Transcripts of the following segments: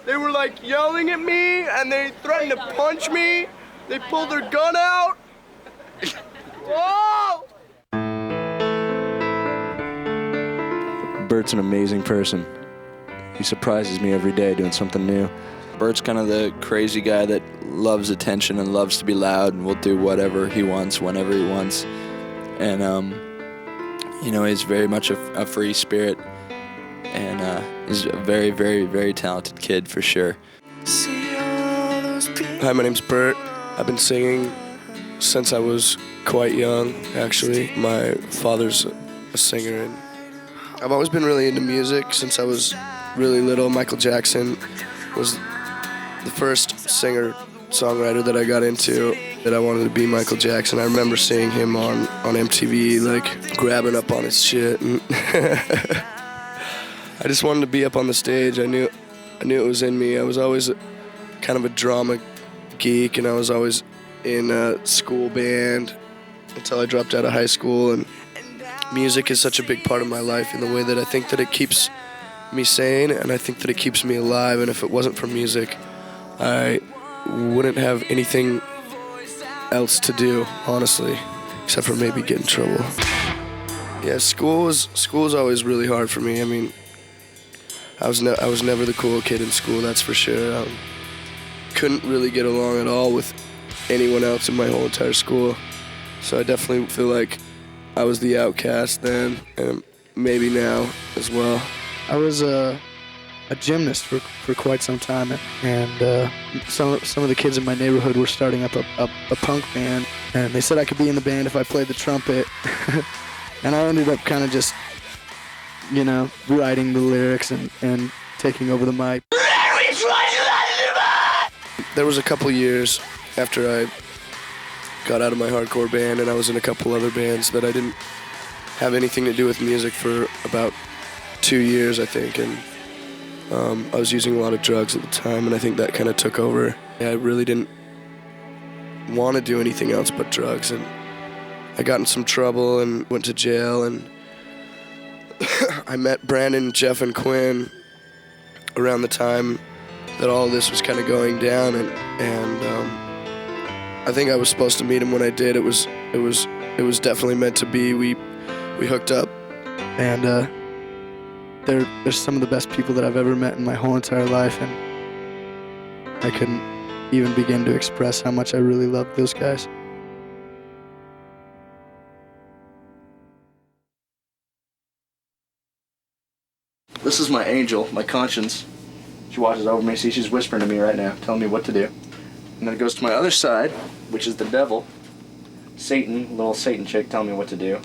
They were like yelling at me and they threatened to punch me. They pulled their gun out. Whoa! Bert's an amazing person. He surprises me every day doing something new. Bert's kind of the crazy guy that loves attention and loves to be loud and will do whatever he wants, whenever he wants. And, he's very much a free spirit. And he's a very, very, very talented kid for sure. Hi, my name's Bert. I've been singing since I was quite young, actually. My father's a singer, and I've always been really into music since I was really little. Michael Jackson was the first singer-songwriter that I got into, that I wanted to be Michael Jackson. I remember seeing him on MTV, like, grabbing up on his shit, and I just wanted to be up on the stage. I knew it was in me. I was always kind of a drama geek, and I was always in a school band until I dropped out of high school, and music is such a big part of my life in the way that I think that it keeps me sane, and I think that it keeps me alive, and if it wasn't for music, I wouldn't have anything else to do, honestly, except for maybe get in trouble. Yeah, school was always really hard for me. I mean, I was never the cool kid in school, that's for sure. Couldn't really get along at all with anyone else in my whole entire school, so I definitely feel like I was the outcast then, and maybe now as well. I was a gymnast for quite some time, and some of the kids in my neighborhood were starting up a punk band, and they said I could be in the band if I played the trumpet, and I ended up kind of just, writing the lyrics and taking over the mic. There was a couple years after I got out of my hardcore band, and I was in a couple other bands that I didn't have anything to do with music for about 2 years, I think, and I was using a lot of drugs at the time, and I think that kind of took over. I really didn't want to do anything else but drugs, and I got in some trouble and went to jail, and I met Brandon, Jeff, and Quinn around the time that all of this was kind of going down, and I think I was supposed to meet him when I did. It was definitely meant to be. We hooked up, and they're some of the best people that I've ever met in my whole entire life, and I couldn't even begin to express how much I really love those guys. This is my angel, my conscience. She watches over me. See, she's whispering to me right now, telling me what to do. And then it goes to my other side, which is the devil. Satan, little Satan chick, telling me what to do.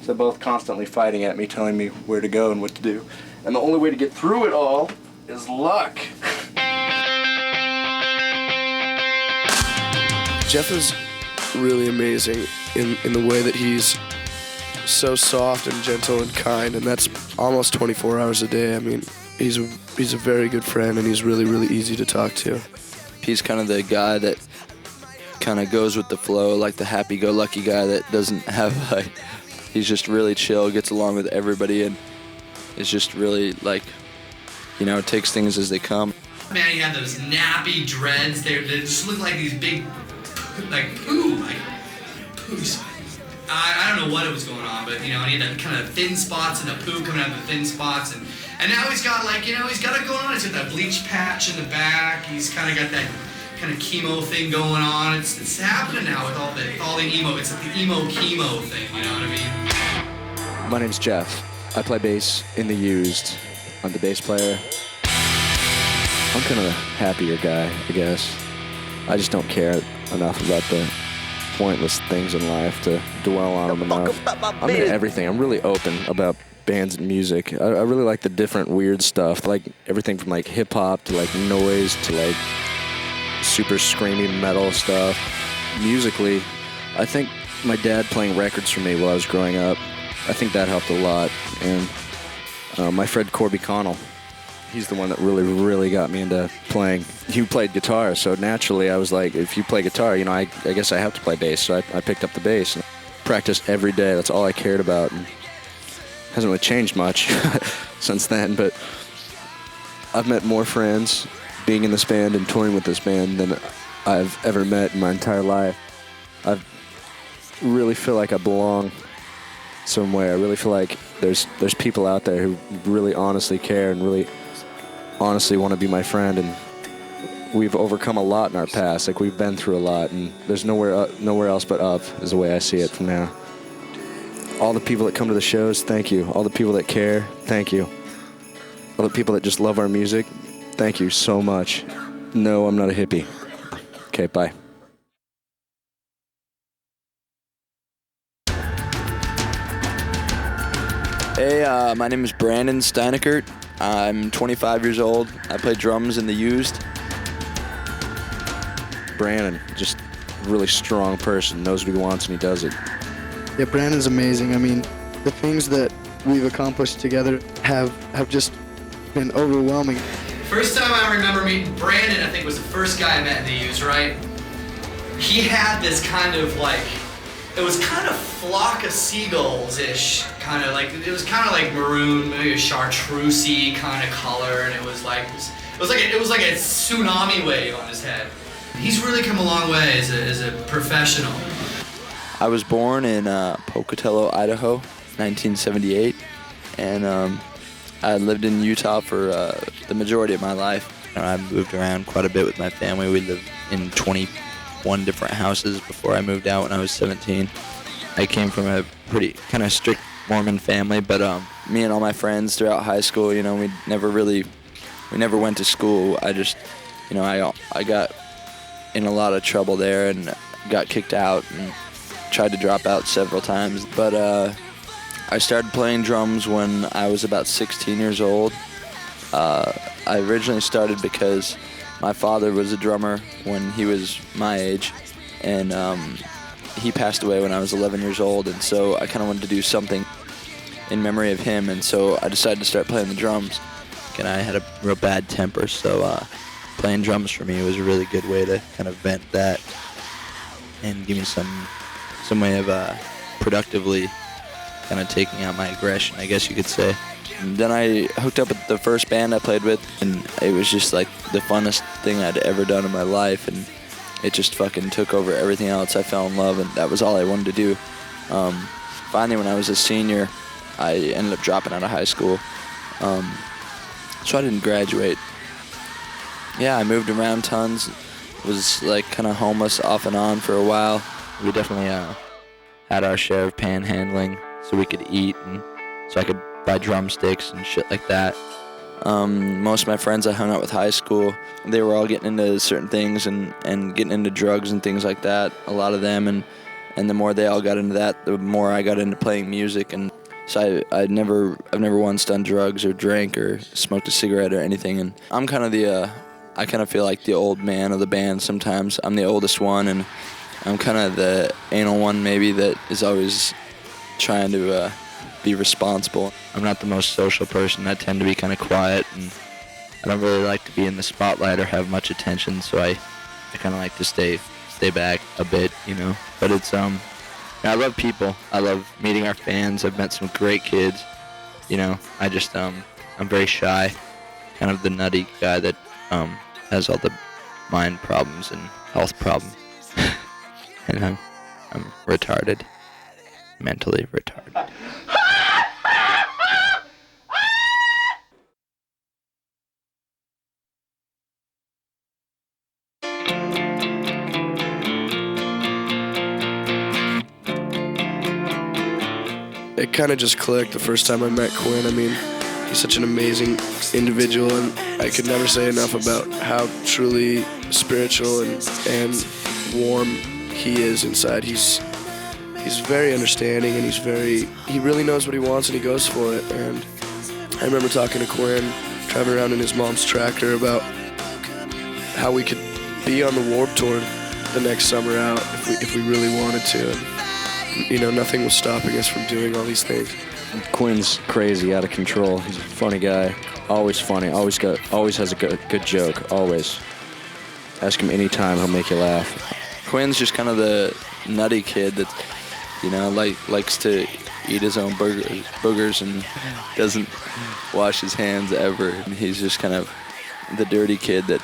So they're both constantly fighting at me, telling me where to go and what to do. And the only way to get through it all is luck. Jeff is really amazing in the way that he's so soft and gentle and kind, and that's almost 24 hours a day. I mean, he's a very good friend, and he's really, really easy to talk to. He's kind of the guy that kind of goes with the flow, like the happy-go-lucky guy that doesn't have, like, he's just really chill, gets along with everybody, and is just really, like, takes things as they come. Man, he had those nappy dreads. They just look like these big, poos. I don't know what it was going on, but, he had that kind of thin spots and the poo coming out of the thin spots, and now he's got, he's got it going on. He's got that bleach patch in the back. He's kind of got that kind of chemo thing going on. It's happening now with all the emo. It's like the emo chemo thing, you know what I mean? My name's Jeff. I play bass in The Used. I'm the bass player. I'm kind of a happier guy, I guess. I just don't care enough about the pointless things in life to dwell on them enough. I'm into everything. I'm really open about bands and music. I really like the different weird stuff, like everything from like hip hop to like noise to like super screamy metal stuff. Musically, I think my dad playing records for me while I was growing up, I think that helped a lot. And my friend Corby Connell, he's the one that really, really got me into playing. He played guitar, so naturally I was like, if you play guitar, I guess I have to play bass. So I picked up the bass and practiced every day. That's all I cared about. And hasn't really changed much since then, but I've met more friends being in this band and touring with this band than I've ever met in my entire life. I really feel like I belong somewhere. I really feel like there's people out there who really honestly care and really honestly want to be my friend, and we've overcome a lot in our past. Like, we've been through a lot, and there's nowhere else but up is the way I see it from now. All the people that come to the shows, thank you. All the people that care, thank you. All the people that just love our music, thank you so much. No, I'm not a hippie. Okay, bye. Hey, my name is Brandon Steinekert. I'm 25 years old. I play drums in The Used. Brandon, just a really strong person, knows what he wants and he does it. Yeah, Brandon's amazing. I mean, the things that we've accomplished together have just been overwhelming. First time I remember meeting Brandon, I think was the first guy I met in the Used, right? He had this kind of like, it was kind of flock of seagulls-ish, kind of like, it was kind of like maroon, maybe a chartreusey kind of color, and it was like a tsunami wave on his head. He's really come a long way as a professional. I was born in Pocatello, Idaho, 1978, and I lived in Utah for the majority of my life. I moved around quite a bit with my family. We lived in 21 different houses before I moved out when I was 17. I came from a pretty kind of strict Mormon family, but me and all my friends throughout high school, we never went to school. I just, I got in a lot of trouble there and got kicked out and tried to drop out several times. But I started playing drums when I was about 16 years old. I originally started because my father was a drummer when he was my age, and he passed away when I was 11 years old, and so I kind of wanted to do something in memory of him, and so I decided to start playing the drums. And I had a real bad temper, so playing drums for me was a really good way to kind of vent that and give me some way of productively kind of taking out my aggression, I guess you could say. And then I hooked up with the first band I played with, and it was just like the funnest thing I'd ever done in my life, and it just fucking took over everything else. I fell in love, and that was all I wanted to do. Finally, when I was a senior, I ended up dropping out of high school, so I didn't graduate. Yeah, I moved around tons, was like kind of homeless off and on for a while. We definitely had our share of panhandling so we could eat, and so I could buy drumsticks and shit like that. Most of my friends I hung out with high school, they were all getting into certain things and getting into drugs and things like that, a lot of them, and the more they all got into that, the more I got into playing music. And so I've never once done drugs or drank or smoked a cigarette or anything, and I'm kind of I kind of feel like the old man of the band sometimes. I'm the oldest one, and I'm kind of the anal one maybe that is always trying to be responsible. I'm not the most social person. I tend to be kind of quiet, and I don't really like to be in the spotlight or have much attention, so I kind of like to stay back a bit, But it's I love people. I love meeting our fans. I've met some great kids. I just I'm very shy, kind of the nutty guy that has all the mind problems and health problems. And I'm retarded, mentally retarded. It kind of just clicked the first time I met Quinn. I mean, he's such an amazing individual, and I could never say enough about how truly spiritual and warm he is inside. He's very understanding, and he really knows what he wants, and he goes for it. And I remember talking to Quinn, driving around in his mom's tractor, about how we could be on the Warped Tour the next summer out if we really wanted to. And, nothing was stopping us from doing all these things. Quinn's crazy, out of control. He's a funny guy, always funny, always has a good joke, always. Ask him anytime, he'll make you laugh. Quinn's just kind of the nutty kid that, likes to eat his own boogers and doesn't wash his hands ever. And he's just kind of the dirty kid that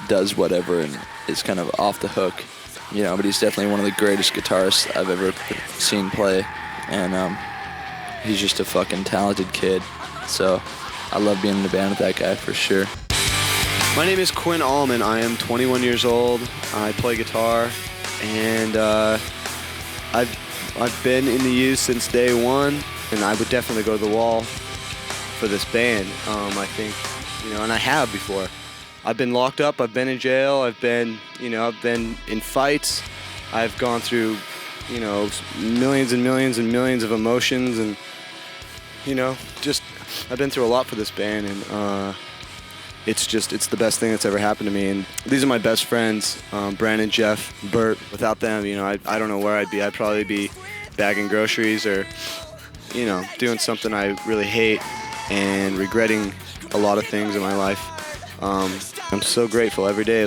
does whatever and is kind of off the hook, you know. But he's definitely one of the greatest guitarists I've ever seen play, and he's just a fucking talented kid. So I love being in a band with that guy for sure. My name is Quinn Allman. I am 21 years old. I play guitar, and I've been in the Used since day one, and I would definitely go to the wall for this band. I think, you know, and I have before. I've been locked up. I've been in jail. I've been in fights. I've gone through, you know, millions and millions and millions of emotions, and you know, just I've been through a lot for this band, and it's the best thing that's ever happened to me. And these are my best friends, Brandon, Jeff, Bert. Without them, you know, I don't know where I'd be. I'd probably be bagging groceries or, you know, doing something I really hate and regretting a lot of things in my life. I'm so grateful every day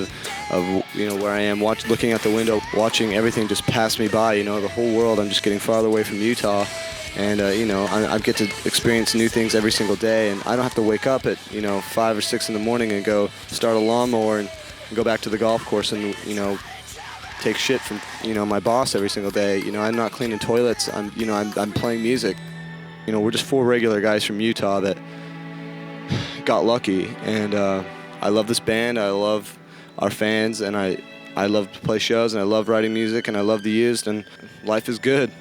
of you know, where I am, looking out the window, watching everything just pass me by. You know, the whole world. I'm just getting farther away from Utah. And, you know, I get to experience new things every single day, and I don't have to wake up at, you know, 5 or 6 in the morning and go start a lawnmower and go back to the golf course and, you know, take shit from, you know, my boss every single day. You know, I'm not cleaning toilets. I'm playing music. You know, we're just 4 regular guys from Utah that got lucky, and I love this band. I love our fans, and I love to play shows, and I love writing music, and I love the Used, and life is good.